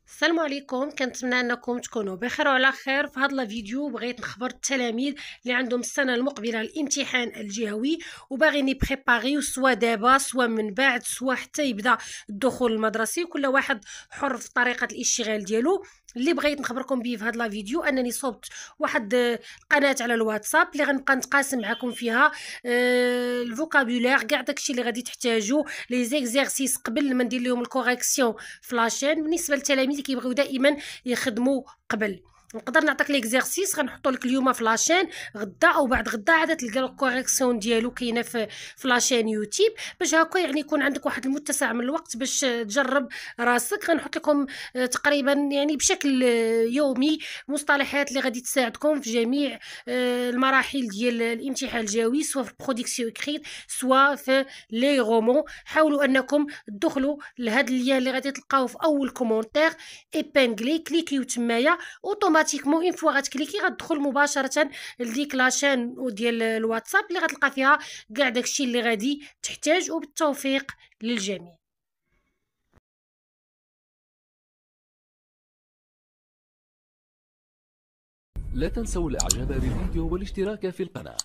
السلام عليكم. كنتمنى انكم تكونوا بخير وعلى خير. في هذا الفيديو بغيت نخبر التلاميذ اللي عندهم السنه المقبله الامتحان الجهوي وباغيين يبريباريو سوا دابا سوا من بعد سوا حتى يبدا الدخول المدرسي. كل واحد حر في طريقه الاشتغال ديالو. اللي بغيت نخبركم به في هذا الفيديو انني صوبت واحد القناه على الواتساب اللي غنبقى نتقاسم معكم فيها الفوكابولير كاع داكشي اللي غادي تحتاجو لي زيكزيرسيس قبل ما ندير لهم الكوريكسيون في لاشين. بالنسبه للتلاميذ اللي كيبغيو دائما يخدموا قبل، نقدر نعطيك ليكزيرسيس غنحطو لك اليوم في لاشين، غدا او بعد غدا عاد تلقى الكوريكسيون ديالو كاينه في لاشين يوتيوب، باش هكا يعني يكون عندك واحد المتسع من الوقت باش تجرب راسك. غنحط لكم تقريبا يعني بشكل يومي مصطلحات اللي غادي تساعدكم في جميع المراحل ديال الامتحان الجوي، سواء في برودكسيون اكريت سواء في لي رومون. حاولوا انكم تدخلوا لهاد اللين اللي غادي تلقاوه في اول كومونتير ايبانغلي، كليكيو تمايا اوتوماتيكمون اون فوا غتكليكي غتدخل مباشره لديك لاشين ديال الواتساب اللي غتلقى فيها كاع داكشي اللي غادي تحتاج. وبالتوفيق للجميع. لا تنسوا الاعجاب بالفيديو والاشتراك في القناة.